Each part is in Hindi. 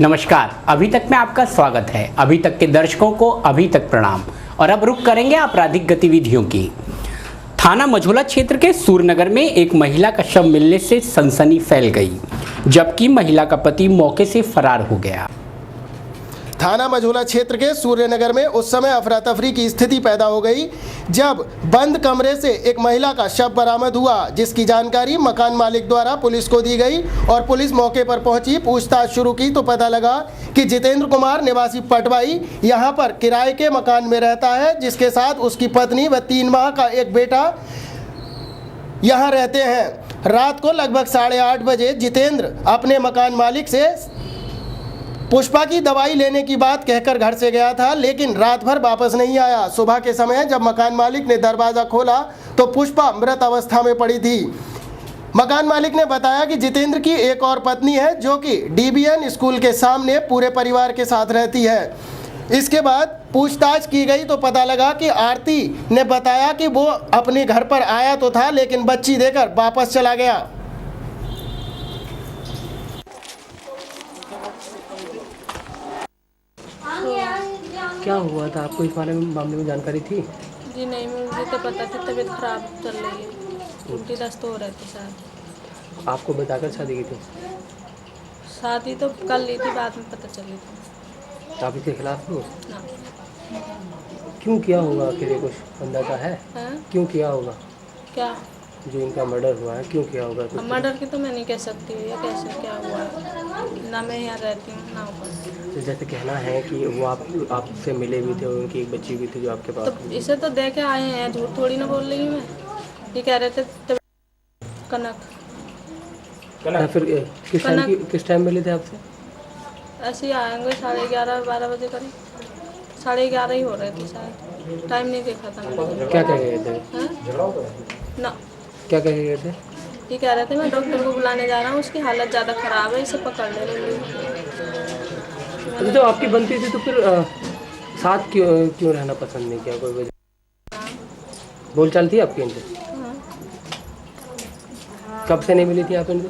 नमस्कार, अभी तक में आपका स्वागत है। अभी तक के दर्शकों को अभी तक प्रणाम। और अब रुक करेंगे आपराधिक गतिविधियों की। थाना मझौला क्षेत्र के सूरनगर में एक महिला का शव मिलने से सनसनी फैल गई, जबकि महिला का पति मौके से फरार हो गया। थाना मझौला क्षेत्र के सूर्यनगर में उस समय अफरा तफरी की स्थिति पैदा हो गई जब बंद कमरे से एक महिला का शव बरामद हुआ, जिसकी जानकारी मकान मालिक द्वारा पुलिस को दी गई और पुलिस मौके पर पहुंची, पूछताछ शुरू की तो पता लगा कि जितेंद्र कुमार निवासी पटवाई यहां पर किराए के मकान में रहता है, जिसके साथ उसकी पत्नी व 3 माह का एक बेटा यहां रहते हैं। रात को लगभग 8:30 बजे जितेंद्र अपने मकान मालिक से पुष्पा की दवाई लेने की बात कहकर घर से गया था, लेकिन रात भर वापस नहीं आया। सुबह के समय जब मकान मालिक ने दरवाज़ा खोला तो पुष्पा मृत अवस्था में पड़ी थी। मकान मालिक ने बताया कि जितेंद्र की एक और पत्नी है जो कि DBN स्कूल के सामने पूरे परिवार के साथ रहती है। इसके बाद पूछताछ की गई तो पता लगा कि आरती ने बताया कि वो अपने घर पर आया तो था, लेकिन बच्ची देकर वापस चला गया। क्या हुआ था आपको, इस मामले में जानकारी थी? जी नहीं, मुझे तो पता था तबीयत खराब चल रही है, उल्टी दस्त हो रहे थे शायद। आपको बताकर शादी की थी? शादी तो कर ली थी, बाद में पता चली थी। आप इसके खिलाफ हो? ना। क्यों किया होगा आखिर, ये कुछ अंदाजा है? क्यों किया होगा? क्या जो इनका मर्डर हुआ है, क्यों किया होगा? कुछ मर्डर की तो मैं नहीं कह सकती हूँ, या कैसे क्या हुआ है, ना मैं यहाँ रहती हूँ ना ऊपर। तो जैसे कहना है कि वो आपसे मिले भी थे और उनकी एक बच्ची भी थी जो आपके पास तो इसे तो देखे आए हैं, झूठ थोड़ी ना बोल रही हूँ मैं। ये कह रहे थे कनक। फिर किस टाइम मिले थे आपसे? ऐसे ही आएंगे 11:30-12 बजे करीब, 11:30 ही हो रहे थे शायद, टाइम नहीं देखा था मैंने। क्या कह रहे थे? ना, क्या कह रहे थे? ये कह रहे थे मैं डॉक्टर को बुलाने जा रहा हूँ, उसकी हालत ज़्यादा ख़राब है, इसे पकड़ ले रही तो जब आपकी बनती थी तो फिर साथ क्यों रहना पसंद नहीं किया? कोई वजह? बोलचाल थी आपकी इनसे? कब से नहीं मिली थी आप इनसे?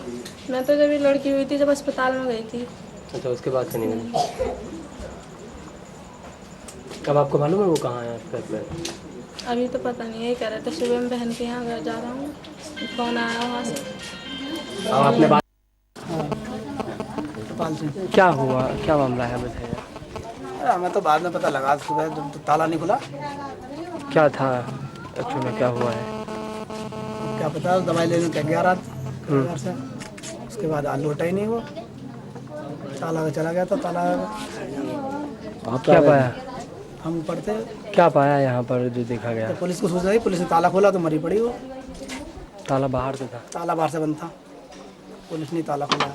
मैं तो जब ये लड़की हुई थी, जब अस्पताल में गई थी। अच्छा, उसके बाद से नहीं मिली। कब आपको मालूम है वो कहाँ है आपका? अभी तो पता नहीं है, कह रहे थे सुबह में बहन के यहाँ जा रहा हूँ, फोन आया वहाँ से। अब आपने बात क्या हुआ, क्या मामला है बताइए? हमें तो बाद में पता लगा, सुबह जब तो ताला नहीं खुला। क्या था एक्चुअली में, क्या हुआ है? क्या पता, दवाई लेने क्या गया रात घर से, उसके बाद आज लौटा ही नहीं वो, ताला चला गया। तो ताला आप क्या पाया? हम पढ़ते क्या पाया यहाँ पर जो देखा गया? तो पुलिस को सूचना दी, पुलिस ने ताला खोला तो मरी पड़ी वो। ताला बाहर से था? ताला बाहर से बंद था, पुलिस ने ताला खोला।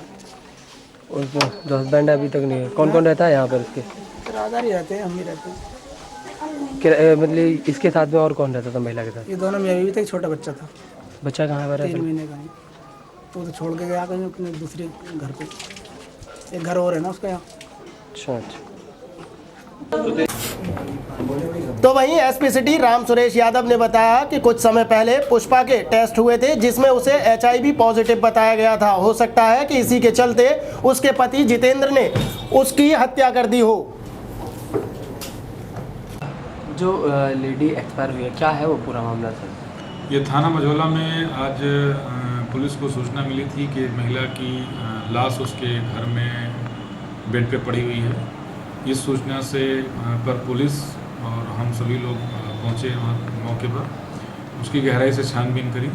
और जो हस्बैंड है अभी तक नहीं है? कौन कौन रहता है यहाँ पर इसके? किराएदार ही रहते हैं, हम भी रहते हैं। मतलब इसके साथ में और कौन रहता था महिला के साथ? ये दोनों में अभी तक छोटा बच्चा था। बच्चा कहाँ पर है? 3 महीने का ही। तो छोड़ के गया कहीं अपने दूसरे घर पे, एक घर और है ना उसका यहाँ। अच्छा। तो वहीं SP सिटी राम सुरेश यादव ने बताया कि कुछ समय पहले पुष्पा के टेस्ट हुए थे, जिसमें उसे HIV पॉजिटिव बताया गया था। हो सकता है कि इसी के चलते उसके पति जितेंद्र ने उसकी हत्या कर दी हो। जो लेडी एक्सपायर हुई है, क्या है वो पूरा मामला सर? ये थाना मझौला में आज पुलिस को सूचना मिली थी कि महिला की लाश उसके घर में बेड पे पड़ी हुई है। इस सूचना से पर पुलिस और हम सभी लोग पहुँचे वहाँ मौके पर। उसकी गहराई से छानबीन करी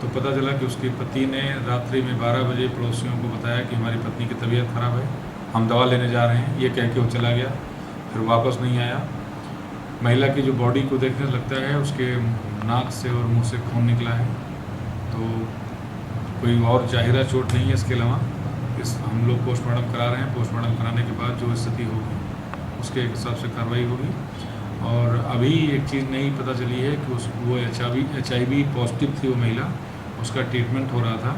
तो पता चला कि उसके पति ने रात्रि में 12 बजे पड़ोसियों को बताया कि हमारी पत्नी की तबीयत खराब है, हम दवा लेने जा रहे हैं। ये कह के वो चला गया, फिर वापस नहीं आया। महिला की जो बॉडी को देखने लगता है उसके नाक से और मुंह से खून निकला है, तो कोई और जाहिरा चोट नहीं है। इसके अलावा हम लोग पोस्टमार्टम करा रहे हैं। पोस्टमार्टम कराने के बाद जो स्थिति होगी उसके हिसाब से कार्रवाई होगी। और अभी एक चीज़ नहीं पता चली है कि वो HIV पॉजिटिव थी वो महिला, उसका ट्रीटमेंट हो रहा था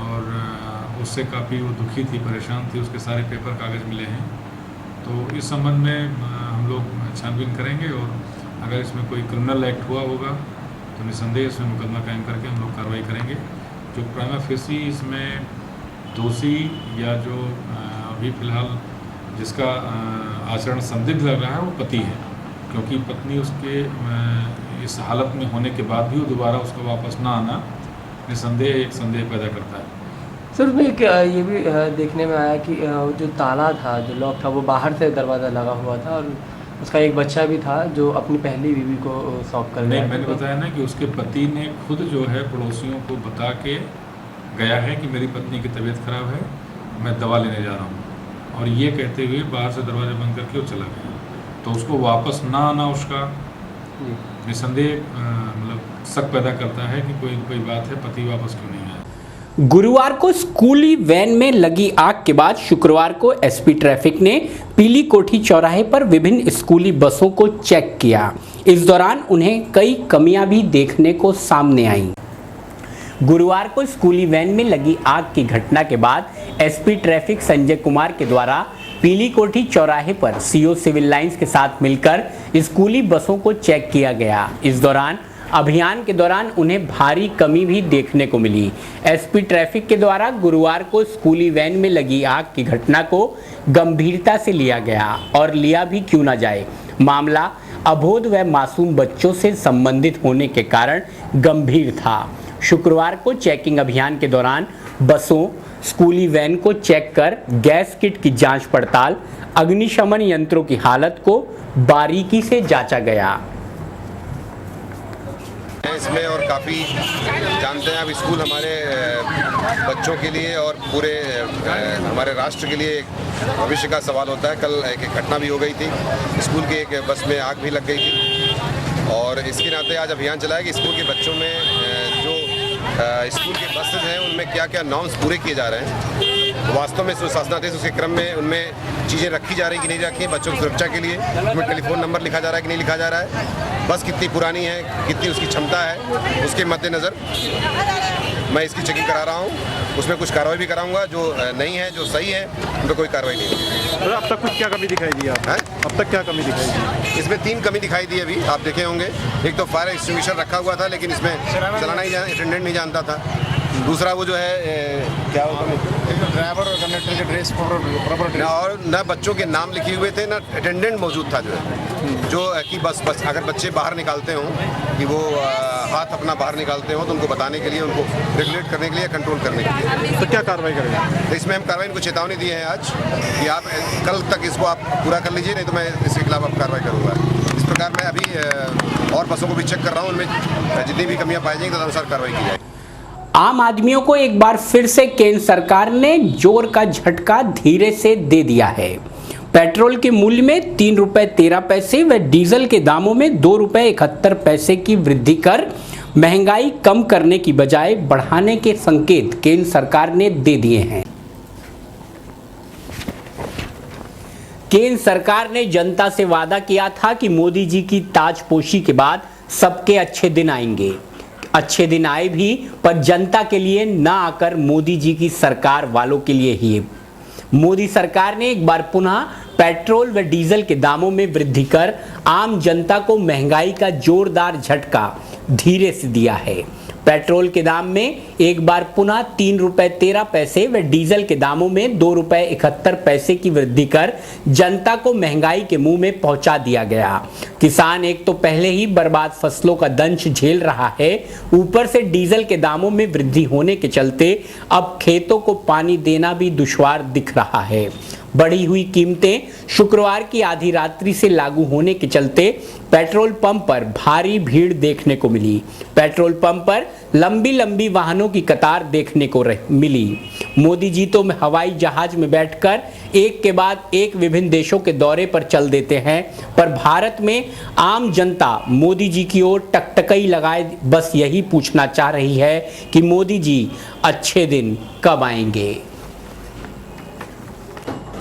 और उससे काफ़ी वो दुखी थी, परेशान थी। उसके सारे पेपर कागज़ मिले हैं, तो इस संबंध में हम लोग छानबीन करेंगे और अगर इसमें कोई क्रिमिनल एक्ट हुआ होगा तो निसंदेह इसमें मुकदमा कायम करके हम लोग कार्रवाई करेंगे। जो प्राइमा फेसी इसमें दोषी या जो अभी फिलहाल जिसका आचरण संदिग्ध लग रहा है वो पति है, क्योंकि पत्नी उसके इस हालत में होने के बाद भी वो दोबारा उसका वापस ना आना निसंदेह एक संदेह पैदा करता है। सर उसमें एक ये भी देखने में आया कि जो ताला था, जो लॉक था, वो बाहर से दरवाज़ा लगा हुआ था और उसका एक बच्चा भी था जो अपनी पहली बीवी को सौंप कर नहीं, गया। मैंने बताया ना कि उसके पति ने खुद जो है पड़ोसियों को बता के गया है कि मेरी पत्नी की तबीयत खराब है, मैं दवा लेने जा रहा हूँ, और ये कहते हुए बाहर से दरवाज़ा बंद करके वो चला गया। तो उसको वापस ना आना उसका निसंदेह मतलब शक पैदा करता है कि कोई बात है, पति वापस क्यों नहीं आया। गुरुवार को स्कूली वैन में लगी आग के बाद शुक्रवार को एसपी ट्रैफिक ने पीली कोठी चौराहे पर विभिन्न स्कूली बसों को चेक किया। इस दौरान उन्हें कई कमियां भी देखने को सामने आईं। गुरुवार को स्कूली वैन में लगी आग की घटना के बाद एसपी ट्रैफिक संजय कुमार के द्वारा पीली कोठी चौराहे पर सीओ सिविल लाइंस के साथ मिलकर स्कूली बसों को चेक किया गया। इस दौरान अभियान के दौरान उन्हें भारी कमी भी देखने को मिली। एसपी ट्रैफिक के द्वारा गुरुवार को स्कूली वैन में लगी आग की घटना को गंभीरता से लिया गया और लिया भी क्यों ना जाए। मामला अबोध व मासूम बच्चों से संबंधित होने के कारण गंभीर था। शुक्रवार को चेकिंग अभियान के दौरान बसों, स्कूली वैन को चेक कर गैस किट की जांच पड़ताल, अग्निशमन यंत्रों की हालत को बारीकी से जांचा गया। इसमें और काफ़ी जानते हैं, अब स्कूल हमारे बच्चों के लिए और पूरे हमारे राष्ट्र के लिए भविष्य का सवाल होता है। कल एक घटना भी हो गई थी, स्कूल के एक बस में आग भी लग गई थी, और इसके नाते आज अभियान चलाया कि स्कूल के बच्चों में जो स्कूल के बसेज हैं उनमें क्या क्या नॉर्म्स पूरे किए जा रहे हैं। वास्तव में सुशासनादेश उसके क्रम में उनमें चीज़ें रखी जा रही कि नहीं रखी हैं, बच्चों की सुरक्षा के लिए उसमें टेलीफोन नंबर लिखा जा रहा है कि नहीं लिखा जा रहा है, बस कितनी पुरानी है, कितनी उसकी क्षमता है, उसके मद्देनज़र मैं इसकी चेकिंग करा रहा हूँ। उसमें कुछ कार्रवाई भी कराऊंगा, जो नहीं है, जो सही है उन पर कोई कार्रवाई नहीं होगी। अब तक कुछ क्या कमी दिखाई दी आप? अब तक क्या कमी दिखाई दी? इसमें 3 कमी दिखाई दी अभी आप देखे होंगे। एक तो फायर एक्सटिंग्विशर रखा हुआ था लेकिन इसमें चलाना ही अटेंडेंट नहीं जानता था। दूसरा वो जो है क्या ड्राइवर और कंडक्टर के ड्रेस प्रॉपर और न बच्चों के नाम लिखे हुए थे, न अटेंडेंट मौजूद था जो कि बस अगर बच्चे बाहर निकालते हों कि वो हाथ अपना बाहर निकालते हो तो उनको बताने के लिए, उनको रेगुलेट करने के लिए, कंट्रोल करने के लिए। तो क्या कार्रवाई करेंगे? तो इसमें हम कार्रवाई को चेतावनी दी है आज कि आप कल तक इसको आप पूरा कर लीजिए, नहीं तो मैं इसके खिलाफ आप कार्रवाई करूँगा। इस प्रकार मैं अभी और बसों को भी चेक कर रहा हूँ, उनमें जितनी भी कमियाँ पाई जाएंगी तदनुसार कार्रवाई की जाएगी। आम आदमियों को एक बार फिर से केंद्र सरकार ने जोर का झटका धीरे से दे दिया है। पेट्रोल के मूल्य में 3 रुपये 13 पैसे व डीजल के दामों में 2 रुपये 71 पैसे की वृद्धि कर महंगाई कम करने की बजाय बढ़ाने के संकेत केंद्र सरकार ने दे दिए हैं। केंद्र सरकार ने जनता से वादा किया था कि मोदी जी की ताजपोशी के बाद सबके अच्छे दिन आएंगे। अच्छे दिन आए भी, पर जनता के लिए ना आकर मोदी जी की सरकार वालों के लिए ही। मोदी सरकार ने एक बार पुनः पेट्रोल व डीजल के दामों में वृद्धि कर आम जनता को महंगाई का जोरदार झटका धीरे से दिया है। पेट्रोल के दाम में एक बार पुनः 3 रुपये 13 पैसे व डीजल के दामों में 2 रुपये 71 पैसे की वृद्धि कर जनता को महंगाई के मुंह में पहुंचा दिया गया। किसान एक तो पहले ही बर्बाद फसलों का दंश झेल रहा है, ऊपर से डीजल के दामों में वृद्धि होने के चलते अब खेतों को पानी देना भी दुश्वार दिख रहा है। बढ़ी हुई कीमतें शुक्रवार की आधी रात्रि से लागू होने के चलते पेट्रोल पंप पर भारी भीड़ देखने को मिली। पेट्रोल पंप पर लंबी लंबी वाहनों की कतार देखने को मिली। मोदी जी तो हवाई जहाज में बैठकर एक के बाद एक विभिन्न देशों के दौरे पर चल देते हैं, पर भारत में आम जनता मोदी जी की ओर टकटकई लगाए बस यही पूछना चाह रही है कि मोदी जी अच्छे दिन कब आएंगे।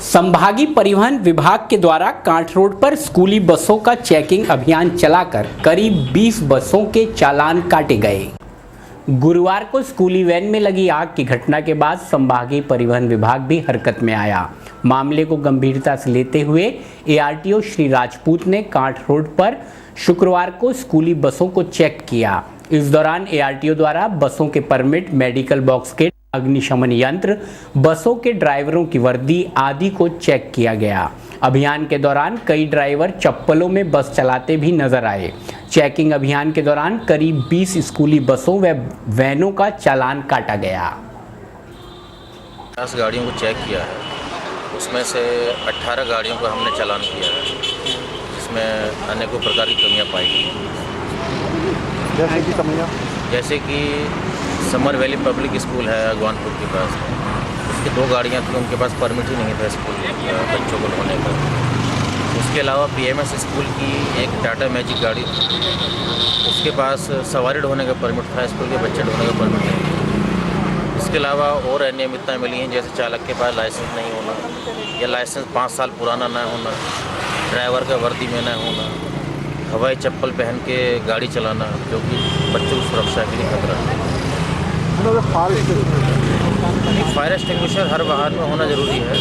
संभागीय परिवहन विभाग के द्वारा कांठ रोड पर स्कूली बसों का चेकिंग अभियान चलाकर करीब 20 बसों के चालान काटे गए। गुरुवार को स्कूली वैन में लगी आग की घटना के बाद संभागीय परिवहन विभाग भी हरकत में आया। मामले को गंभीरता से लेते हुए एआरटीओ श्री राजपूत ने कांठ रोड पर शुक्रवार को स्कूली बसों को चेक किया। इस दौरान एआरटीओ द्वारा बसों के परमिट, मेडिकल बॉक्स के अग्निशमन यंत्र, बसों के ड्राइवरों की वर्दी आदि को चेक किया गया। अभियान के दौरान कई ड्राइवर चप्पलों में बस चलाते भी नजर आए। चेकिंग अभियान के दौरान करीब 20 स्कूली बसों व वैनों का चालान काटा गया। 50 गाड़ियों को चेक किया है, उसमें से 18 गाड़ियों का हमने चालान किया है, जिसमें अनेकों प्रकार की कमियां पाई गई। जैसे कि कमियां, जैसे कि समर वैली पब्लिक स्कूल है अगवानपुर के पास, उसकी 2 गाड़ियां थी, उनके पास परमिट ही नहीं था स्कूल बच्चों को ढोने का। उसके अलावा PMS स्कूल की एक टाटा मैजिक गाड़ी थी, उसके पास सवारी ढोने का परमिट था, स्कूल के बच्चे ढोने का परमिट नहीं था। इसके अलावा और अनियमितताएँ मिली हैं, जैसे चालक के पास लाइसेंस नहीं होना या लाइसेंस 5 साल पुराना न होना, ड्राइवर का वर्दी में न होना, हवाई चप्पल पहन के गाड़ी चलाना, जो कि बच्चों की सुरक्षा के लिए खतरा है। फायर एक्सटिंग्विशर हर वाहन में होना ज़रूरी है।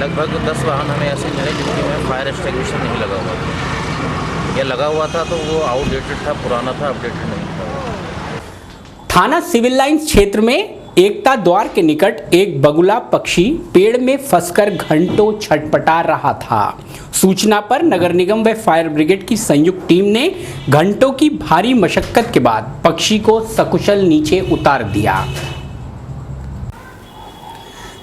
लगभग 10 वाहन हमें ऐसे मिले जिनके में फायर एक्सटिंग्विशर नहीं लगा हुआ था, या लगा हुआ था तो वो आउटडेटेड था, पुराना था, अपडेटेड नहीं था। थाना सिविल लाइंस क्षेत्र में एकता द्वार के निकट एक बगुला पक्षी पेड़ में फंसकर घंटों छटपटा रहा था। सूचना पर नगर निगम व फायर ब्रिगेड की संयुक्त टीम ने घंटों की भारी मशक्कत के बाद पक्षी को सकुशल नीचे उतार दिया।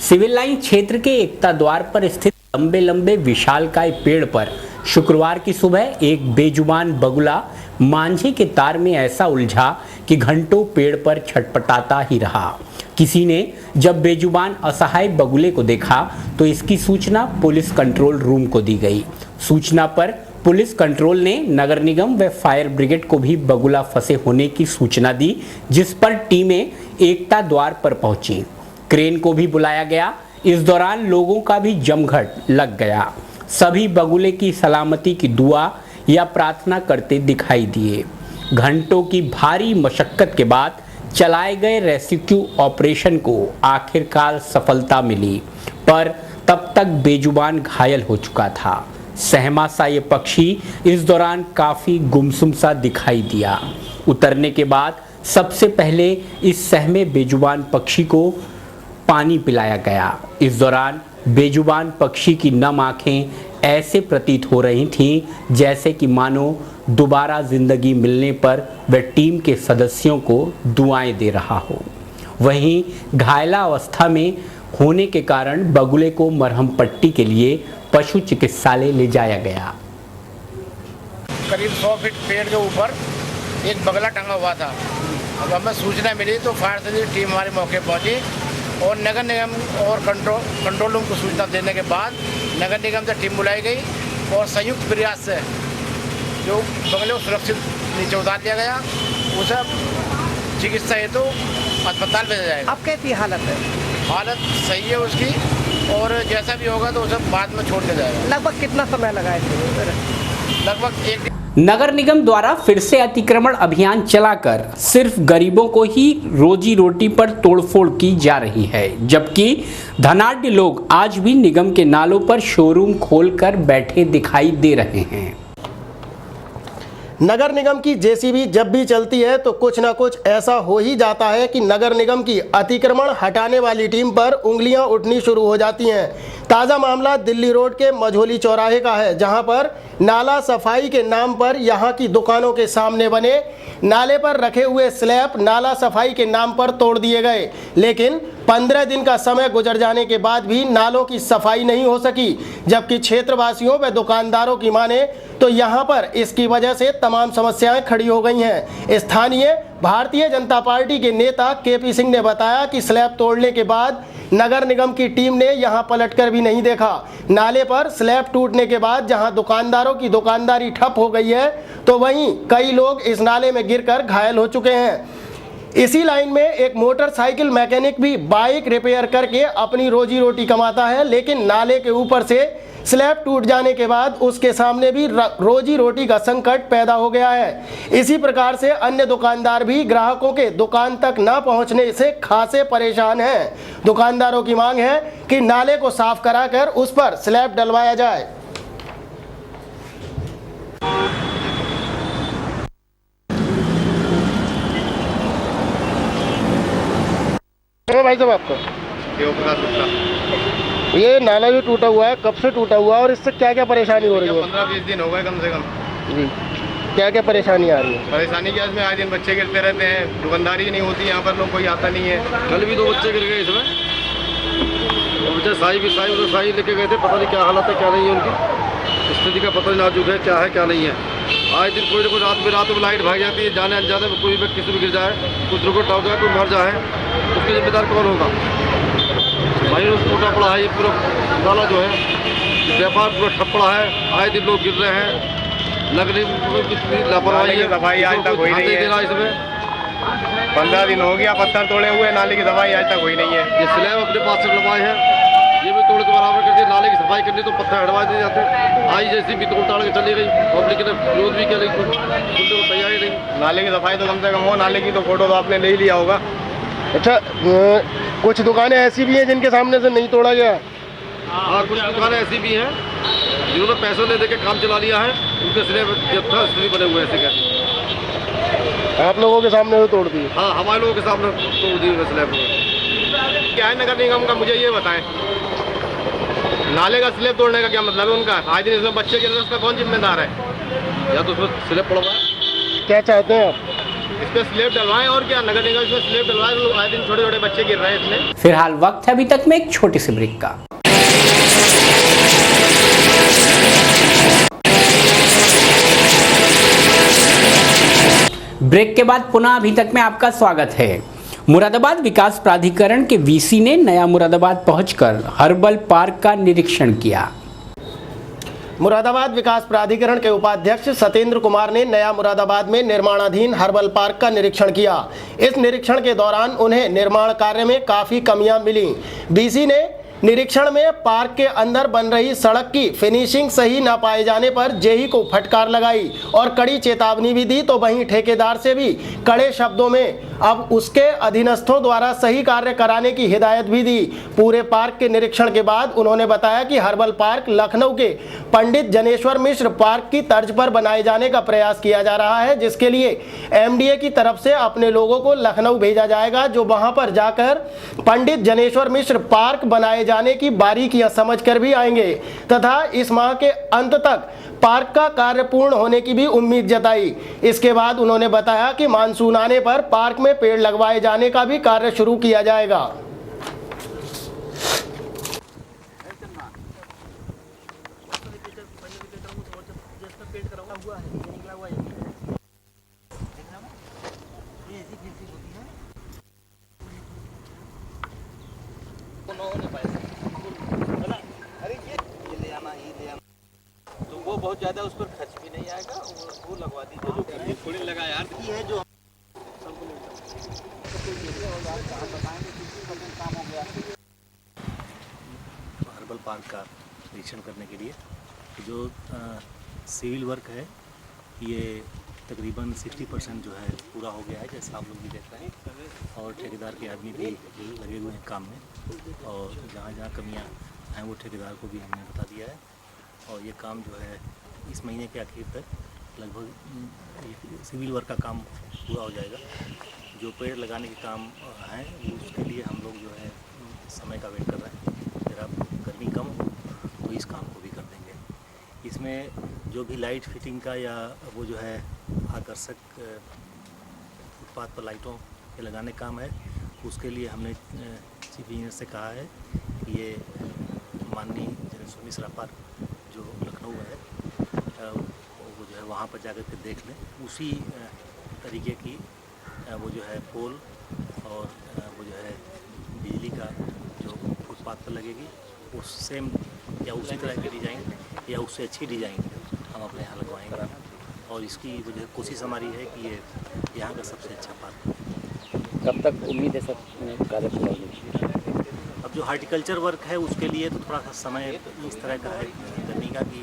सिविल लाइन क्षेत्र के एकता द्वार पर स्थित लंबे लंबे विशालकाय पेड़ पर शुक्रवार की सुबह एक बेजुबान बगुला मांझे के तार में ऐसा उलझा कि घंटों पेड़ पर छटपटाता ही रहा। किसी ने जब बेजुबान असहाय बगुले को देखा तो इसकी सूचना पुलिस कंट्रोल रूम को दी गई। सूचना पर पुलिस कंट्रोल ने नगर निगम व फायर ब्रिगेड को भी बगुला फंसे होने की सूचना दी, जिस पर टीमें एकता द्वार पर पहुंची। क्रेन को भी बुलाया गया। इस दौरान लोगों का भी जमघट लग गया। सभी बगुले की सलामती की दुआ या प्रार्थना करते दिखाई दिए। घंटों की भारी मशक्कत के बाद चलाए गए रेस्क्यू ऑपरेशन को आखिरकार सफलता मिली, पर तब तक बेजुबान घायल हो चुका था। सहमा सा ये पक्षी इस दौरान काफ़ी गुमसुम सा दिखाई दिया। उतरने के बाद सबसे पहले इस सहमे बेजुबान पक्षी को पानी पिलाया गया। इस दौरान बेजुबान पक्षी की नम आंखें ऐसे प्रतीत हो रही थीं जैसे कि मानो दोबारा जिंदगी मिलने पर वह टीम के सदस्यों को दुआएं दे रहा हो। वहीं घायला अवस्था में होने के कारण बगुले को मरहम पट्टी के लिए पशु चिकित्सालय ले जाया गया। करीब 100 फीट पेड़ के ऊपर एक बगला टंगा हुआ था। अब हमें सूचना मिली तो फायर सर्विस टीम हमारे मौके पहुंची और नगर निगम और कंट्रोल रूम को सूचना देने के बाद नगर निगम से टीम बुलाई गई और संयुक्त प्रयास से जो बगले को सुरक्षित नीचे उतार दिया गया। उसे चिकित्सा हेतु अस्पताल भेजा जाएगा। अब कैसी हालत है? हालत सही है उसकी, और जैसा भी होगा तो उसे बाद में छोड़ दिया जाएगा। लगभग कितना समय लगा है? लगभग 1 दिन। नगर निगम द्वारा फिर से अतिक्रमण अभियान चलाकर सिर्फ गरीबों को ही रोजी रोटी पर तोड़फोड़ की जा रही है, जबकि धनाढ्य लोग आज भी निगम के नालों पर शोरूम खोलकर बैठे दिखाई दे रहे हैं। नगर निगम की जेसीबी जब भी चलती है तो कुछ ना कुछ ऐसा हो ही जाता है कि नगर निगम की अतिक्रमण हटाने वाली टीम पर उंगलियां उठनी शुरू हो जाती हैं। ताज़ा मामला दिल्ली रोड के मझोली चौराहे का है, जहां पर नाला सफाई के नाम पर यहां की दुकानों के सामने बने नाले पर रखे हुए स्लैब नाला सफाई के नाम पर तोड़ दिए गए, लेकिन 15 दिन का समय गुजर जाने के बाद भी नालों की सफाई नहीं हो सकी। जबकि क्षेत्रवासियों व दुकानदारों की माने तो यहां पर इसकी वजह से तमाम समस्याएं खड़ी हो गई हैं। स्थानीय भारतीय जनता पार्टी के नेता केपी सिंह ने बताया कि स्लैब तोड़ने के बाद नगर निगम की टीम ने यहां पलटकर भी नहीं देखा। नाले पर स्लैब टूटने के बाद जहां दुकानदारों की दुकानदारी ठप हो गई है, तो वहीं कई लोग इस नाले में गिरकर घायल हो चुके हैं। इसी लाइन में एक मोटरसाइकिल मैकेनिक भी बाइक रिपेयर करके अपनी रोजी रोटी कमाता है, लेकिन नाले के ऊपर से स्लैब टूट जाने के बाद उसके सामने भी रोजी रोटी का संकट पैदा हो गया है। इसी प्रकार से अन्य दुकानदार भी ग्राहकों के दुकान तक न पहुंचने से खासे परेशान हैं। दुकानदारों की मांग है कि नाले को साफ कराकर उस पर स्लैब डलवाया जाए। भाई साहब आपका? देवप्रकाश गुप्ता। ये नाला जो टूटा हुआ है कब से टूटा हुआ है और इससे क्या क्या परेशानी हो रही है? 15-20 दिन हो गए कम से कम जी, क्या क्या परेशानी आ रही है? परेशानी क्या इसमें आए दिन बच्चे गिरते रहते हैं, दुकानदारी नहीं होती यहाँ पर, लोग कोई आता नहीं है। कल भी 2 बच्चे गिर गए इसमें, बच्चे साई लेके गए थे, पता नहीं क्या हालत है क्या नहीं है, उनकी स्थिति का पता नाजुक है, क्या है क्या नहीं है। आए दिन कोई ना कोई रात में लाइट भाग जाती है, जाने अनजाने में कोई व्यक्ति किसी भी गिर जाए, कुछ दुर्घटना हो जाए, कोई मर जाए, उसके जिम्मेदार कौन होगा? भाई टूटा पड़ा है ये पूरा नाला जो है, व्यापार पूरा ठप पड़ा है, आए दिन लोग गिर रहे हैं, लगने कितनी लापरवाही है, दवाई आज तक हुई नहीं है इसमें। 15 दिन हो गया, पत्थर तोड़े हुए, नाले की दवाई आज तक हुई नहीं है। ये स्लैब अपने पास से लगवाए हैं, ये भी तोड़ के बराबर कर दिए, नाले की सफाई करनी तो पत्थर हटवा दिए जाते, आई जैसी भी तोड़ ताड़ के चली गई, पब्लिक ने विरोध भी किया लेकिन सुनने को तैयार ही नहीं। नाले की सफाई तो कम से कम हो, नाले की तो फोटो तो आपने ले ही लिया होगा। अच्छा, कुछ दुकानें ऐसी भी हैं जिनके सामने से नहीं तोड़ा गया? हाँ, कुछ दुकानें ऐसी भी हैं जिन्होंने पैसों ले देके काम चला लिया है, उनके स्लैब स्थिति बने हुए ऐसे कैसे आप लोगों के सामने तो तोड़ दिए? हाँ, हमारे लोगों के सामने तोड़ दिए स्लैब। क्या है नगर निगम का, मुझे ये बताएं, नाले का स्लैब तोड़ने का क्या मतलब है उनका? आज दिन इसमें बच्चे गिर रहे हैं, उसका कौन जिम्मेदार है? या तो उसमें स्लैब पड़ा हुआ है। क्या चाहते हैं आप? इस पे स्लैब डलवाएं और क्या, नगर निगम इसमें स्लैब डलवाएं, लोग आए दिन छोटे छोटे बच्चे गिर रहे हैं इसमें। फिलहाल वक्त है अभी तक में एक छोटी सी ब्रेक का। ब्रेक के बाद पुनः अभी तक में आपका स्वागत है। मुरादाबाद विकास प्राधिकरण के वीसी ने नया मुरादाबाद पहुंचकर हर्बल पार्क का निरीक्षण किया। मुरादाबाद विकास प्राधिकरण के उपाध्यक्ष सतेंद्र कुमार ने नया मुरादाबाद में निर्माणाधीन हर्बल पार्क का निरीक्षण किया। इस निरीक्षण के दौरान उन्हें निर्माण कार्य में काफी कमियां मिली। बीसी ने निरीक्षण में पार्क के अंदर बन रही सड़क की फिनिशिंग सही न पाए जाने पर जेई को फटकार लगाई और कड़ी चेतावनी भी दी, तो वहीं ठेकेदार से भी कड़े शब्दों में अब उसके अधीनस्थों द्वारा सही कार्य कराने की हिदायत भी दी। पूरे पार्क के निरीक्षण के बाद उन्होंने बताया कि हर्बल पार्क लखनऊ के पंडित जनेश्वर मिश्र पार्क की तर्ज पर बनाए जाने का प्रयास किया जा रहा है, जिसके लिए एमडीए की तरफ से अपने लोगों को लखनऊ भेजा जाएगा, जो वहां पर जाकर पंडित जनेश्वर मिश्र पार्क बनाए जाने की बारीकियां समझकर भी आएंगे तथा इस माह के अंत तक पार्क का कार्य पूर्ण होने की भी उम्मीद जताई। इसके बाद उन्होंने बताया कि मानसून आने पर पार्क में पेड़ लगवाए जाने का भी कार्य शुरू किया जाएगा। तो वो बहुत ज़्यादा उस पर खर्च भी नहीं आएगा, वो लगवा दीजिए जो थोड़ी लगा यार की है जो हर्बल पार्क का निरीक्षण करने के लिए जो सिविल वर्क है ये तकरीबन 60% जो है पूरा हो गया है, जैसा आप लोग भी देख रहे हैं, और ठेकेदार के आदमी भी लगे हुए हैं काम में, और जहाँ जहाँ कमियाँ हैं वो ठेकेदार को भी हमने बता दिया है, और ये काम जो है इस महीने के आखिर तक लगभग सिविल वर्क का काम पूरा हो जाएगा। जो पेड़ लगाने के काम हैं उसके लिए हम लोग जो है समय का वेट कर रहे हैं, जरा गर्मी कम हो तो इस काम को भी कर देंगे। इसमें जो भी लाइट फिटिंग का या वो जो है आकर्षक फुटपाथ पर लाइटों के लगाने काम है, उसके लिए हमने चीफ इंजीनियर से कहा है कि ये माननीय जनेश्वर मिश्रा पार्क जो लखनऊ है वो जो है वहाँ पर जाकर के देख लें, उसी तरीके की वो जो है पोल और वो जो है बिजली का जो फुटपाथ पर लगेगी उस सेम या उसी तरह की डिज़ाइन या उससे अच्छी डिज़ाइन हम अपने यहाँ लगवाएंगे, और इसकी वो जो है कोशिश हमारी है कि ये यहाँ का सबसे अच्छा पार्क। कब तक उम्मीद है सब कार्य पूरा होगा? अब जो हार्टिकल्चर वर्क है उसके लिए तो थोड़ा सा समय इस तरह का है गर्मी का कि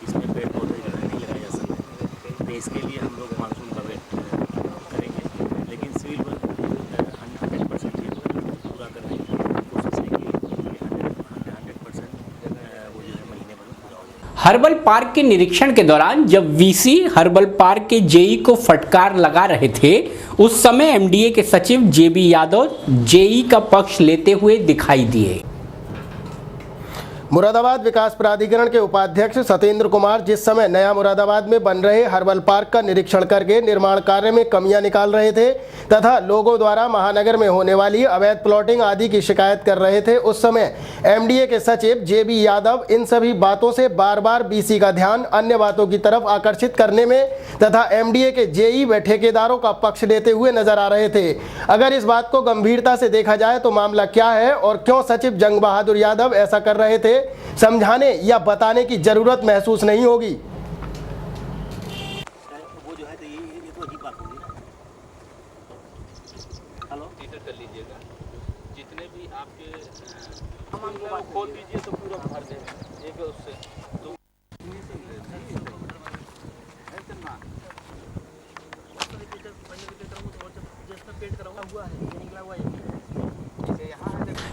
इसमें पेड़ पौधे जो है नहीं लगाए जा सकते, तो इसके लिए हम लोग मानसून का वेट करेंगे, लेकिन सिविल वर्क 100% ये पूरा करने की कोशिश है कि 100% वो जो है महीने भर पूरा हो जाए। हर्बल पार्क के निरीक्षण के दौरान जब वीसी हर्बल पार्क के जेई को फटकार लगा रहे थे, उस समय एमडीए के सचिव जेबी यादव जेई का पक्ष लेते हुए दिखाई दिए। मुरादाबाद विकास प्राधिकरण के उपाध्यक्ष सत्येंद्र कुमार जिस समय नया मुरादाबाद में बन रहे हर्बल पार्क का निरीक्षण करके निर्माण कार्य में कमियां निकाल रहे थे तथा लोगों द्वारा महानगर में होने वाली अवैध प्लॉटिंग आदि की शिकायत कर रहे थे, उस समय एमडीए के सचिव जेबी यादव इन सभी बातों से बार बार बीसी का ध्यान अन्य बातों की तरफ आकर्षित करने में तथा एमडीए के जेई व ठेकेदारों का पक्ष लेते हुए नजर आ रहे थे। अगर इस बात को गंभीरता से देखा जाए तो मामला क्या है और क्यों सचिव जंग बहादुर यादव ऐसा कर रहे थे, समझाने या बताने की जरूरत महसूस नहीं होगी। वो जो है तो ये तो अजीब बात होगी ना। हेलो कर लीजिएगा, जितने भी आपके हम खोल दीजिए तो पूरा भर दे एक उससे तो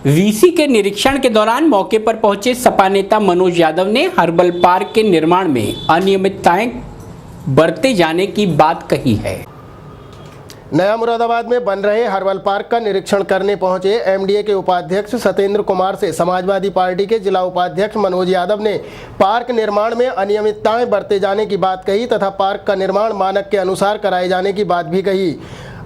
वीसी के निरीक्षण के दौरान मौके पर पहुंचे सपा नेता मनोज यादव ने हर्बल पार्क के निर्माण में अनियमितताएं बरते जाने की बात कही है। नया मुरादाबाद में बन रहे हर्बल पार्क का निरीक्षण करने पहुंचे एमडीए के उपाध्यक्ष सत्येंद्र कुमार से समाजवादी पार्टी के जिला उपाध्यक्ष मनोज यादव ने पार्क निर्माण में अनियमितताएं बरते जाने की बात कही तथा पार्क का निर्माण मानक के अनुसार कराए जाने की बात भी कही।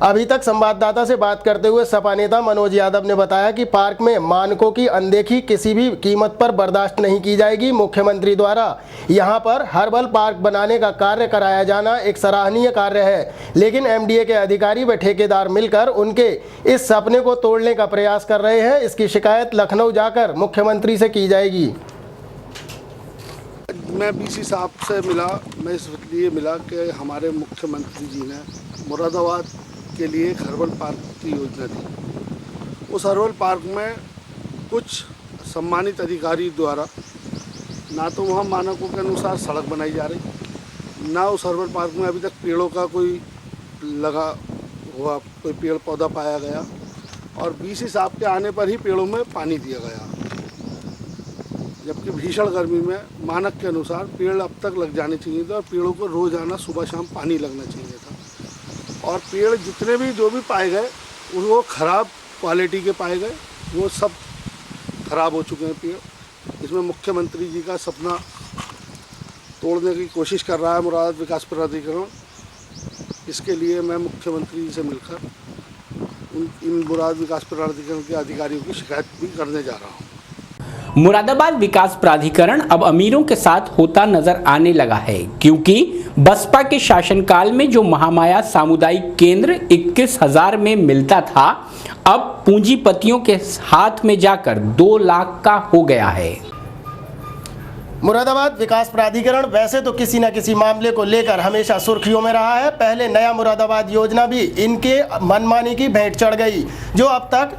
अभी तक संवाददाता से बात करते हुए सपा नेता मनोज यादव ने बताया कि पार्क में मानकों की अनदेखी किसी भी कीमत पर बर्दाश्त नहीं की जाएगी। मुख्यमंत्री द्वारा यहां पर हर्बल पार्क बनाने का कार्य कराया जाना एक सराहनीय कार्य है, लेकिन एमडीए के अधिकारी व ठेकेदार मिलकर उनके इस सपने को तोड़ने का प्रयास कर रहे हैं। इसकी शिकायत लखनऊ जाकर मुख्यमंत्री से की जाएगी। मैं बीसी साहब से मिला, मैं इसलिए मिला कि हमारे मुख्यमंत्री जी ने मुरादाबाद के लिए एक हर्बल पार्क की योजना दी। उस हर्बल पार्क में कुछ सम्मानित अधिकारी द्वारा ना तो वहाँ मानकों के अनुसार सड़क बनाई जा रही, ना उस हर्बल पार्क में अभी तक पेड़ों का कोई लगा हुआ कोई पेड़ पौधा पाया गया और बीसी साहब के आने पर ही पेड़ों में पानी दिया गया, जबकि भीषण गर्मी में मानक के अनुसार पेड़ अब तक लग जाने चाहिए थे और पेड़ों को रोज़ाना सुबह शाम पानी लगना चाहिए था। और पेड़ जितने भी जो भी पाए गए वो ख़राब क्वालिटी के पाए गए, वो सब ख़राब हो चुके हैं पेड़। इसमें मुख्यमंत्री जी का सपना तोड़ने की कोशिश कर रहा है मुरादाबाद विकास प्राधिकरण। इसके लिए मैं मुख्यमंत्री जी से मिलकर इन मुरादाबाद विकास प्राधिकरण के अधिकारियों की शिकायत भी करने जा रहा हूँ। मुरादाबाद विकास प्राधिकरण अब अमीरों के साथ होता नजर आने लगा है, क्योंकि बसपा के शासनकाल में जो महामाया सामुदायिक केंद्र 21,000 में मिलता था, अब पूंजीपतियों के हाथ में जाकर 2 लाख का हो गया है। मुरादाबाद विकास प्राधिकरण वैसे तो किसी न किसी मामले को लेकर हमेशा सुर्खियों में रहा है। पहले नया मुरादाबाद योजना भी इनके मनमानी की भेंट चढ़ गई, जो अब तक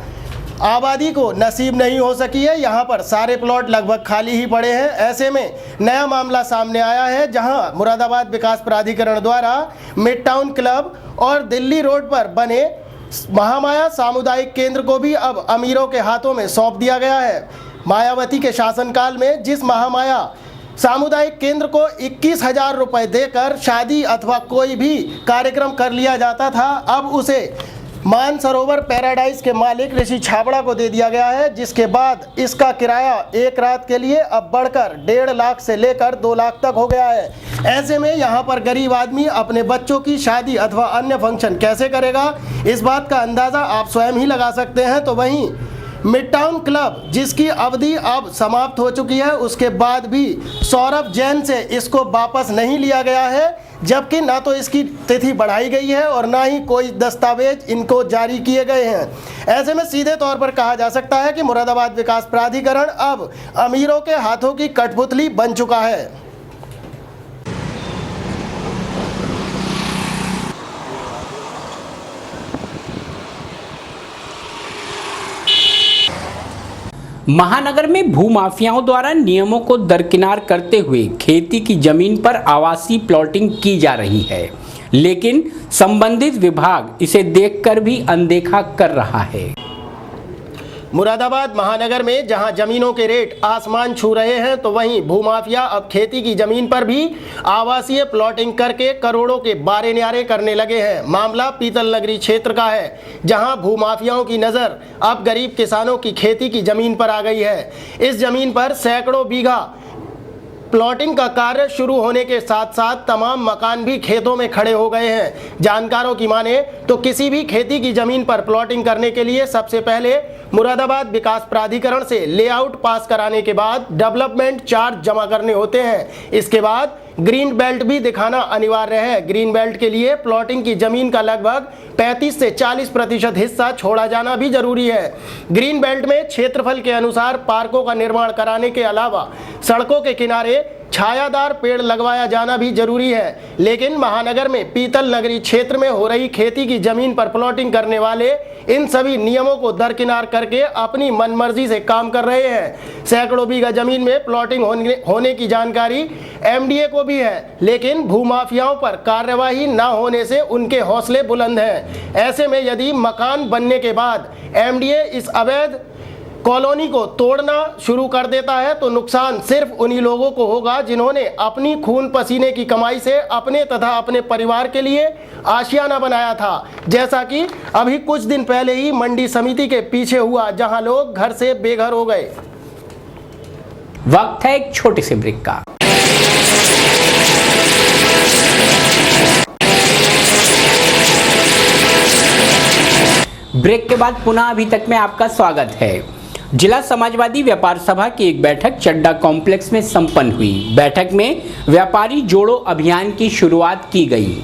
आबादी को नसीब नहीं हो सकी है। यहाँ पर सारे प्लॉट लगभग खाली ही पड़े हैं। ऐसे में नया मामला सामने आया है, जहाँ मुरादाबाद विकास प्राधिकरण द्वारा मिड टाउन क्लब और दिल्ली रोड पर बने महामाया सामुदायिक केंद्र को भी अब अमीरों के हाथों में सौंप दिया गया है। मायावती के शासनकाल में जिस महामाया सामुदायिक केंद्र को 21,000 रुपये देकर शादी अथवा कोई भी कार्यक्रम कर लिया जाता था, अब उसे मानसरोवर पैराडाइज के मालिक ऋषि छाबड़ा को दे दिया गया है, जिसके बाद इसका किराया एक रात के लिए अब बढ़कर 1.5 लाख से लेकर 2 लाख तक हो गया है। ऐसे में यहाँ पर गरीब आदमी अपने बच्चों की शादी अथवा अन्य फंक्शन कैसे करेगा, इस बात का अंदाज़ा आप स्वयं ही लगा सकते हैं। तो वहीं मिड टाउन क्लब जिसकी अवधि अब समाप्त हो चुकी है, उसके बाद भी सौरभ जैन से इसको वापस नहीं लिया गया है, जबकि ना तो इसकी तिथि बढ़ाई गई है और ना ही कोई दस्तावेज इनको जारी किए गए हैं। ऐसे में सीधे तौर पर कहा जा सकता है कि मुरादाबाद विकास प्राधिकरण अब अमीरों के हाथों की कठपुतली बन चुका है। महानगर में भूमाफियाओं द्वारा नियमों को दरकिनार करते हुए खेती की जमीन पर आवासीय प्लॉटिंग की जा रही है, लेकिन संबंधित विभाग इसे देखकर भी अनदेखा कर रहा है। मुरादाबाद महानगर में जहां जमीनों के रेट आसमान छू रहे हैं, तो वहीं भूमाफिया अब खेती की जमीन पर भी आवासीय प्लॉटिंग करके करोड़ों के बारे न्यारे करने लगे हैं। मामला पीतल नगरी क्षेत्र का है, जहां भूमाफियाओं की नज़र अब गरीब किसानों की खेती की जमीन पर आ गई है। इस जमीन पर सैकड़ों बीघा प्लॉटिंग का कार्य शुरू होने के साथ साथ तमाम मकान भी खेतों में खड़े हो गए हैं। जानकारों की माने तो किसी भी खेती की जमीन पर प्लॉटिंग करने के लिए सबसे पहले मुरादाबाद विकास प्राधिकरण से लेआउट पास कराने के बाद डेवलपमेंट चार्ज जमा करने होते हैं। इसके बाद ग्रीन बेल्ट भी दिखाना अनिवार्य है। ग्रीन बेल्ट के लिए प्लॉटिंग की जमीन का लगभग 35 से 40% हिस्सा छोड़ा जाना भी जरूरी है। ग्रीन बेल्ट में क्षेत्रफल के अनुसार पार्कों का निर्माण कराने के अलावा सड़कों के किनारे छायादार पेड़ लगवाया जाना भी जरूरी है। लेकिन महानगर में पीतल नगरी क्षेत्र में हो रही खेती की जमीन पर प्लॉटिंग करने वाले इन सभी नियमों को दरकिनार करके अपनी मनमर्जी से काम कर रहे हैं। सैकड़ों बीघा जमीन में प्लॉटिंग होने की जानकारी एमडीए को भी है, लेकिन भूमाफियाओं पर कार्यवाही न होने से उनके हौसले बुलंद हैं। ऐसे में यदि मकान बनने के बाद एमडीए इस अवैध कॉलोनी को तोड़ना शुरू कर देता है, तो नुकसान सिर्फ उन्हीं लोगों को होगा जिन्होंने अपनी खून पसीने की कमाई से अपने तथा अपने परिवार के लिए आशियाना बनाया था। जैसा कि अभी कुछ दिन पहले ही मंडी समिति के पीछे हुआ, जहां लोग घर से बेघर हो गए। वक्त है एक छोटे से ब्रेक का। ब्रेक के बाद पुनः अभी तक में आपका स्वागत है। जिला समाजवादी व्यापार सभा की एक बैठक चड्डा कॉम्प्लेक्स में संपन्न हुई। बैठक में व्यापारी जोड़ो अभियान की शुरुआत की गई।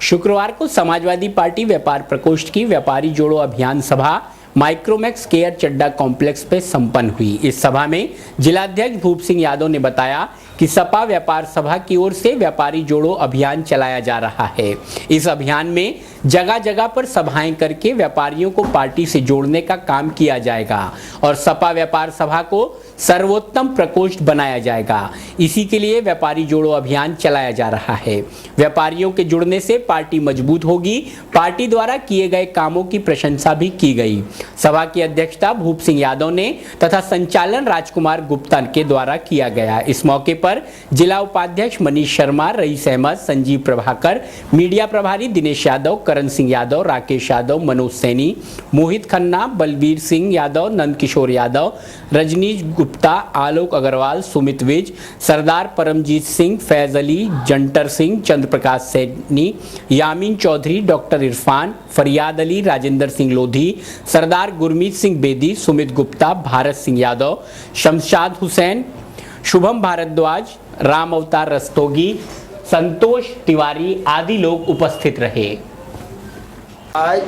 शुक्रवार को समाजवादी पार्टी व्यापार प्रकोष्ठ की व्यापारी जोड़ो अभियान सभा माइक्रोमैक्स केयर चड्डा कॉम्प्लेक्स पे संपन्न हुई। इस सभा में जिलाध्यक्ष भूप सिंह यादव ने बताया कि सपा व्यापार सभा की ओर से व्यापारी जोड़ो अभियान चलाया जा रहा है। इस अभियान में जगह जगह पर सभाएं करके व्यापारियों को पार्टी से जोड़ने का काम किया जाएगा और सपा व्यापार सभा को सर्वोत्तम प्रकोष्ठ बनाया जाएगा। इसी के लिए व्यापारी जोड़ो अभियान चलाया जा रहा है। व्यापारियों के जुड़ने से पार्टी मजबूत होगी। पार्टी द्वारा किए गए कामों की प्रशंसा भी की गई। सभा की अध्यक्षता भूप सिंह यादव ने तथा संचालन राजकुमार गुप्ता के द्वारा किया गया। इस मौके पर जिला उपाध्यक्ष मनीष शर्मा, रईस अहमद, संजीव प्रभाकर, मीडिया प्रभारी दिनेश यादव, करण सिंह यादव, राकेश यादव, मनोज सैनी, मोहित खन्ना, बलबीर सिंह यादव, नंद किशोर यादव, रजनीश गुप्ता, आलोक अग्रवाल, सुमित विज, सरदार परमजीत सिंह, फैज अली, जंटर सिंह, चंद्र प्रकाश सैनी, यामीन चौधरी, डॉक्टर इरफान, फरियाद अली, राजेंद्र सिंह लोधी, सरदार गुरमीत सिंह बेदी, सुमित गुप्ता, भारत सिंह यादव, शमशाद हुसैन, शुभम भारद्वाज, राम अवतार रस्तोगी, संतोष तिवारी आदि लोग उपस्थित रहे। आज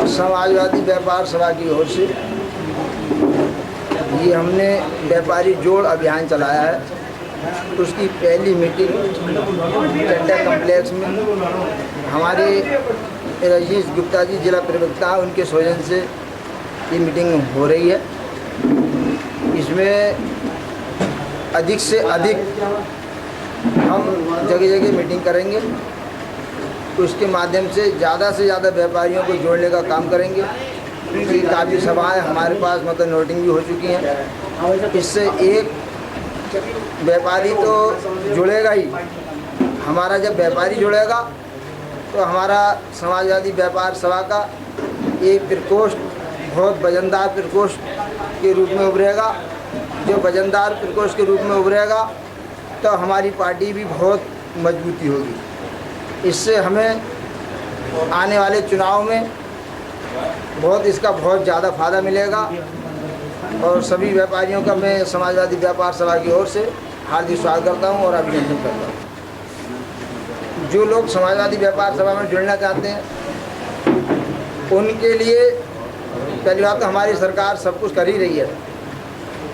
समाजवादी व्यापार सभा की ओर से ये हमने व्यापारी जोड़ अभियान चलाया है। उसकी पहली मीटिंग चड्डा कॉम्प्लेक्स में हमारे रजनीश गुप्ता जी जिला प्रवक्ता, उनके सौजन से ये मीटिंग हो रही है। इसमें अधिक से अधिक हम जगह जगह मीटिंग करेंगे। उसके माध्यम से ज़्यादा व्यापारियों को जोड़ने का काम करेंगे। क्योंकि काफ़ी सभाएं हमारे पास मतलब नोटिंग भी हो चुकी हैं। इससे एक व्यापारी तो जुड़ेगा ही। हमारा जब व्यापारी जुड़ेगा तो हमारा समाजवादी व्यापार सभा का एक प्रकोष्ठ बहुत वजनदार प्रकोष्ठ के रूप में उभरेगा। जो वजनदार प्रकोष्ठ के रूप में उभरेगा तो हमारी पार्टी भी बहुत मजबूती होगी। इससे हमें आने वाले चुनाव में इसका बहुत ज़्यादा फ़ायदा मिलेगा। और सभी व्यापारियों का मैं समाजवादी व्यापार सभा की ओर से हार्दिक स्वागत करता हूं और अभिनंदन करता हूं। जो लोग समाजवादी व्यापार सभा में जुड़ना चाहते हैं उनके लिए पहली बात तो हमारी सरकार सब कुछ कर ही रही है,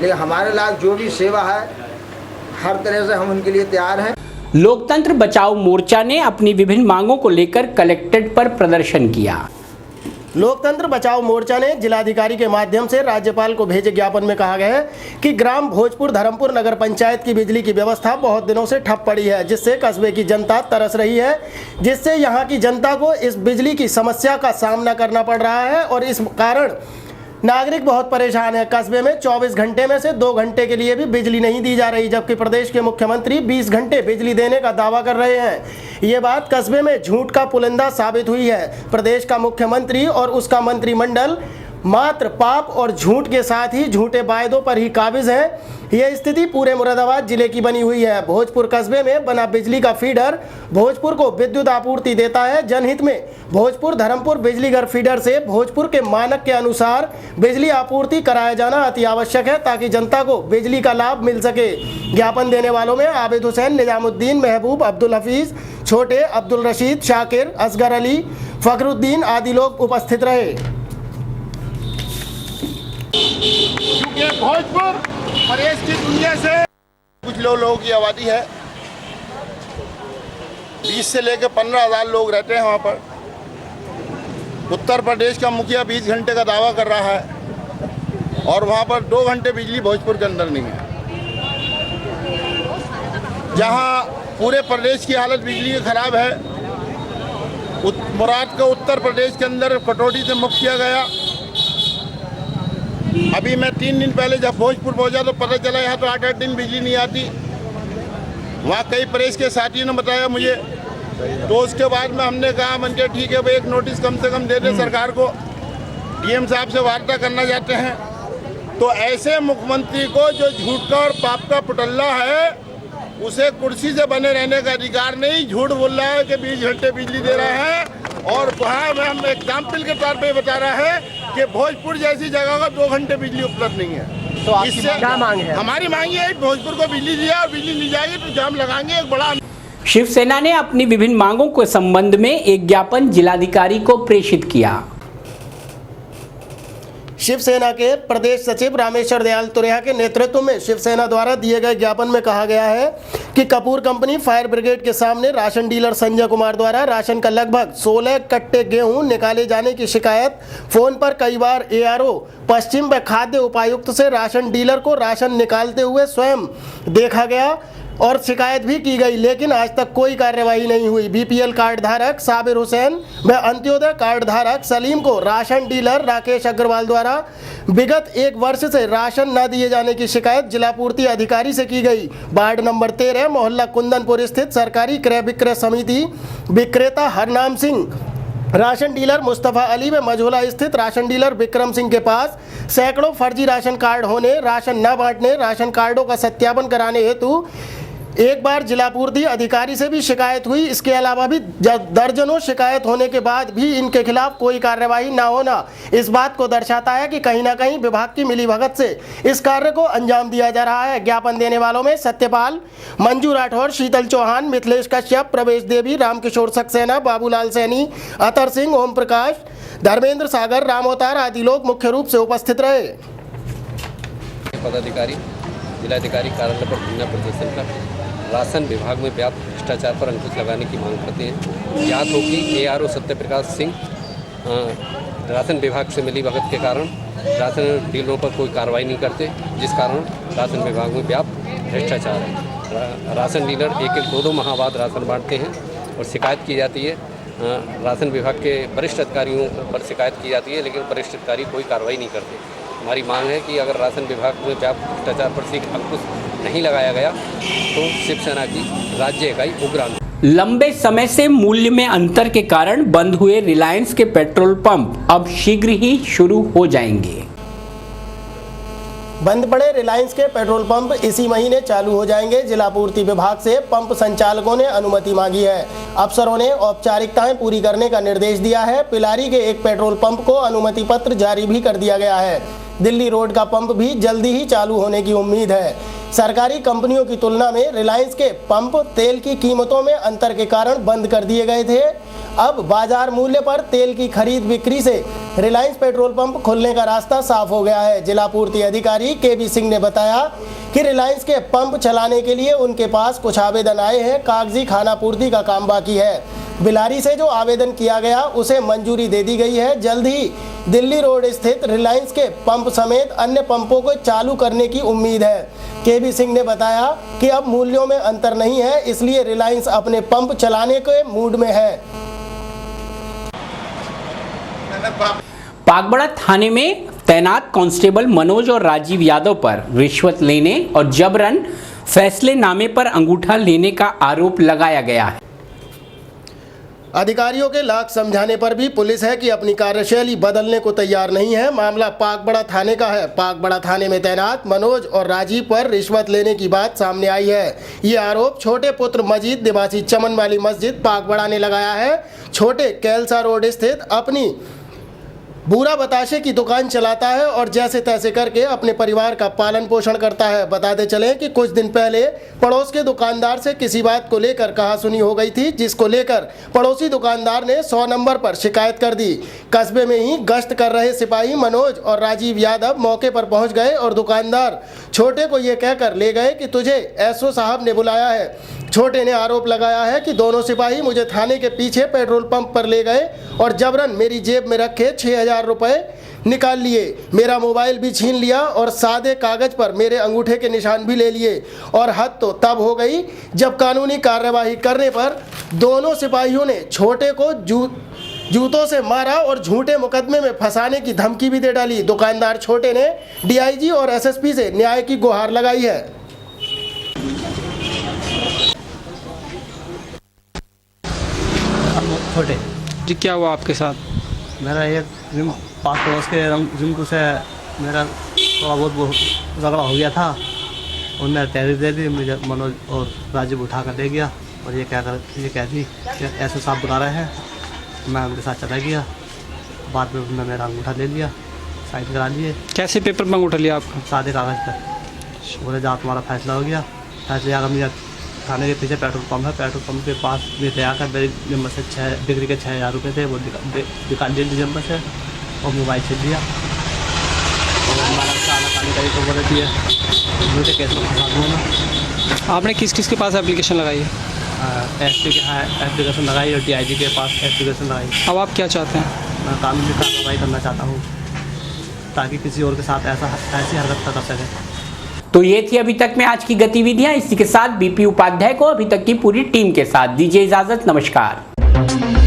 लेकिन हमारे लायक जो भी सेवा है हर तरह से हम उनके लिए तैयार हैं। लोकतंत्र बचाओ मोर्चा ने अपनी विभिन्न मांगों को लेकर कलेक्ट्रेट पर प्रदर्शन किया। लोकतंत्र बचाओ मोर्चा ने जिलाधिकारी के माध्यम से राज्यपाल को भेजे ज्ञापन में कहा गया है कि ग्राम भोजपुर धर्मपुर नगर पंचायत की बिजली की व्यवस्था बहुत दिनों से ठप पड़ी है, जिससे कस्बे की जनता तरस रही है, जिससे यहां की जनता को इस बिजली की समस्या का सामना करना पड़ रहा है और इस कारण नागरिक बहुत परेशान है। कस्बे में 24 घंटे में से 2 घंटे के लिए भी बिजली नहीं दी जा रही, जबकि प्रदेश के मुख्यमंत्री 20 घंटे बिजली देने का दावा कर रहे हैं। ये बात कस्बे में झूठ का पुलिंदा साबित हुई है। प्रदेश का मुख्यमंत्री और उसका मंत्रिमंडल मात्र पाप और झूठ के साथ ही झूठे वायदों पर ही काबिज है। यह स्थिति पूरे मुरादाबाद जिले की बनी हुई है। भोजपुर कस्बे में बना बिजली का फीडर भोजपुर को विद्युत आपूर्ति देता है। जनहित में भोजपुर धर्मपुर बिजली घर फीडर से भोजपुर के मानक के अनुसार बिजली आपूर्ति कराया जाना अति आवश्यक है, ताकि जनता को बिजली का लाभ मिल सके। ज्ञापन देने वालों में आबिद हुसैन, निजामुद्दीन, महबूब, अब्दुल हफीज, छोटे, अब्दुल रशीद, शाकिर, असगर अली, फखरुद्दीन आदि लोग उपस्थित रहे। क्योंकि भोजपुर प्रदेश की दुनिया से कुछ लोगों की आबादी है, 20 से लेकर 15,000 लोग रहते हैं वहाँ पर। उत्तर प्रदेश का मुखिया 20 घंटे का दावा कर रहा है और वहाँ पर 2 घंटे बिजली भोजपुर के अंदर नहीं है। जहाँ पूरे प्रदेश की हालत बिजली की खराब है। मुराद को उत्तर प्रदेश के अंदर कटौती से मुक्त किया गया। अभी मैं 3 दिन पहले जब भोजपुर पहुंचा तो पता चला यहाँ तो 8-8 दिन बिजली नहीं आती। वहाँ कई प्रेस के साथियों ने बताया मुझे, तो उसके बाद में हमने कहा मन के ठीक है भाई, एक नोटिस कम से कम दे दे सरकार को। डीएम साहब से वार्ता करना चाहते हैं। तो ऐसे मुख्यमंत्री को जो झूठ का और पाप का पुतल्ला है, उसे कुर्सी से बने रहने का अधिकार नहीं। झूठ बोल रहा है कि 20 घंटे बिजली दे रहा है और वहाँ में हम एग्जाम्पल के तौर पे बता रहा है कि भोजपुर जैसी जगह का 2 घंटे बिजली उपलब्ध नहीं है। तो आपकी क्या मांग है? हमारी मांग ये है भोजपुर को बिजली दिया और बिजली नहीं जाएगी तो जाम लगाएंगे एक बड़ा। शिवसेना ने अपनी विभिन्न मांगों के संबंध में एक ज्ञापन जिलाधिकारी को प्रेषित किया। शिवसेना के प्रदेश सचिव रामेश्वर दयाल तुरेहा के नेतृत्व में शिवसेना द्वारा दिए गए ज्ञापन में कहा गया है कि कपूर कंपनी फायर ब्रिगेड के सामने राशन डीलर संजय कुमार द्वारा राशन का लगभग 16 कट्टे गेहूं निकाले जाने की शिकायत फोन पर कई बार एआरओ पश्चिम व खाद्य उपायुक्त से राशन डीलर को राशन निकालते हुए स्वयं देखा गया और शिकायत भी की गई, लेकिन आज तक कोई कार्यवाही नहीं हुई। बीपीएल कार्ड धारक साबिर हुसैन व अंत्योदय कार्ड धारक सलीम को राशन डीलर राकेश अग्रवाल द्वारा विगत 1 वर्ष से राशन न दिए जाने की शिकायत जिला पूर्ति अधिकारी से की गई। वार्ड नंबर 13 मोहल्ला कुंदनपुर स्थित सरकारी क्रय विक्रय समिति विक्रेता हरनाम सिंह, राशन डीलर मुस्तफ़ा अली व मझोला स्थित राशन डीलर विक्रम सिंह के पास सैकड़ों फर्जी राशन कार्ड होने, राशन न बांटने, राशन कार्डों का सत्यापन कराने हेतु एक बार जिला पूर्ति अधिकारी से भी शिकायत हुई। इसके अलावा भी दर्जनों शिकायत होने के बाद भी इनके खिलाफ कोई कार्रवाई न होना इस बात को दर्शाता है कि कहीं ना कहीं विभाग की मिलीभगत से इस कार्य को अंजाम दिया जा रहा है। ज्ञापन देने वालों में सत्यपाल, मंजू राठौर, शीतल चौहान, मिथिलेश कश्यप, प्रवेश देवी, रामकिशोर सक्सेना, बाबूलाल सैनी, अतर सिंह, ओम प्रकाश, धर्मेंद्र सागर, रामोतार आदि लोग मुख्य रूप से उपस्थित रहे। पदाधिकारी जिलाधिकारी कार्यालय पर धरना प्रदर्शन कर राशन विभाग में व्याप्त भ्रष्टाचार पर अंकुश लगाने की मांग करते हैं। ज्ञात हो कि एआरओ सत्यप्रकाश सिंह राशन विभाग से मिली भगत के कारण राशन डीलरों पर कोई कार्रवाई नहीं करते, जिस कारण राशन विभाग में व्याप्त भ्रष्टाचार है। राशन डीलर 1-1, 2-2 माह बाद राशन बांटते हैं और शिकायत की जाती है। राशन विभाग के वरिष्ठ अधिकारियों पर शिकायत की जाती है, लेकिन वरिष्ठ अधिकारी कोई कार्रवाई नहीं करते। हमारी मांग है कि अगर राशन विभाग में व्याप्त भ्रष्टाचार पर शीघ्र अंकुश नहीं लगाया गया तो शिवसेना की राज्य इकाई उग्र आंदोलन। लंबे समय से मूल्य में अंतर के कारण बंद हुए रिलायंस के पेट्रोल पंप अब शीघ्र ही शुरू हो जाएंगे। बंद पड़े रिलायंस के पेट्रोल पंप इसी महीने चालू हो जाएंगे। जिला पूर्ति विभाग से पंप संचालकों ने अनुमति मांगी है। अफसरों ने औपचारिकताएं पूरी करने का निर्देश दिया है। पिलारी के एक पेट्रोल पंप को अनुमति पत्र जारी भी कर दिया गया है। दिल्ली रोड का पंप भी जल्दी ही चालू होने की उम्मीद है। सरकारी कंपनियों की तुलना में रिलायंस के पंप तेल की कीमतों में अंतर के कारण बंद कर दिए गए थे। अब बाजार मूल्य पर तेल की खरीद बिक्री से रिलायंस पेट्रोल पंप खोलने का रास्ता साफ हो गया है। जिला पूर्ति अधिकारी केबी सिंह ने बताया कि रिलायंस के पंप चलाने के लिए उनके पास कुछ आवेदन आए हैं। कागजी खानापूर्ति का काम बाकी है। बिलारी से जो आवेदन किया गया उसे मंजूरी दे दी गई है। जल्द ही दिल्ली रोड स्थित रिलायंस के पंप समेत अन्य पंपों को चालू करने की उम्मीद है। केबी सिंह ने बताया कि अब मूल्यों में अंतर नहीं है, इसलिए रिलायंस अपने पंप चलाने के मूड में है। पागबड़ा थाने में तैनात कांस्टेबल मनोज और राजीव यादव पर रिश्वत लेने और जबरन फैसलेनामे पर अंगूठा लेने का आरोप लगाया गया है। अधिकारियों के लाख समझाने पर भी पुलिस है कि अपनी कार्यशैली बदलने को तैयार नहीं है। मामला पाकबड़ा थाने का है। पाकबड़ा थाने में तैनात मनोज और राजीव पर रिश्वत लेने की बात सामने आई है। ये आरोप छोटे पुत्र मजीद निवासी चमन वाली मस्जिद पाकबड़ा ने लगाया है। छोटे कैलसा रोड स्थित अपनी बूरा बताशे की दुकान चलाता है और जैसे तैसे करके अपने परिवार का पालन पोषण करता है। बताते चलें कि कुछ दिन पहले पड़ोस के दुकानदार से किसी बात को लेकर कहासुनी हो गई थी, जिसको लेकर पड़ोसी दुकानदार ने 100 नंबर पर शिकायत कर दी। कस्बे में ही गश्त कर रहे सिपाही मनोज और राजीव यादव मौके पर पहुंच गए और दुकानदार छोटे को ये कहकर ले गए कि तुझे एसओ साहब ने बुलाया है। छोटे ने आरोप लगाया है कि दोनों सिपाही मुझे थाने के पीछे पेट्रोल पंप पर ले गए और जबरन मेरी जेब में रखे 6,000 रुपए निकाल लिए। मेरा मोबाइल भी छीन लिया और सादे कागज पर मेरे अंगूठे के निशान भी ले लिए। और हद तो तब हो गई जब कानूनी कार्यवाही करने पर दोनों सिपाहियों ने छोटे को जूतों से मारा और झूठे मुकदमे में फंसाने की धमकी भी दे डाली। दुकानदार छोटे ने डीआईजी और एसएसपी से न्याय की गुहार लगाई है। छोटे जी, क्या हुआ आपके साथ? मेरा एक पास पड़ोस के जिनको से मेरा थोड़ा बहुत झगड़ा हो गया था। उन्होंने तहरीर दे दी, मुझे मनोज और राजीव उठा कर ले गया और ये कह दी कि ऐसे साहब बुला रहे हैं। मैं उनके साथ चला गया। बाद में उन्होंने मेरा अंगूठा ले लिया, साइन करा लिए। कैसे पेपर पर अंगूठा लिया आपका? सादे कागज़ पर। बोले जा तुम्हारा फैसला हो गया। फैसले आकर मुझे थाने के पीछे पेट्रोल पंप है, पेट्रोल पंप के पास में आकर मेरे नंबर से 6 डिग्री के 6,000 रुपये थे, वो निकाल दिए नंबर से और मोबाइल छीन लिया और हमारा खाना खाने का भी तो बोले दिया। मुझे कैसे फंसा दूँगा। आपने किस किस के पास एप्लीकेशन लगाई है? एसपी के यहाँ एप्लीकेशन लगाई और डीआईजी के पास एप्लीकेशन लगाई। अब आप क्या चाहते हैं? मैं कानूनी कार्रवाई करना चाहता हूँ ताकि किसी और के साथ ऐसी हरकत कर सके। तो ये थी अभी तक में आज की गतिविधियां। इसी के साथ बीपी उपाध्याय को अभी तक की पूरी टीम के साथ दीजिए इजाजत। नमस्कार।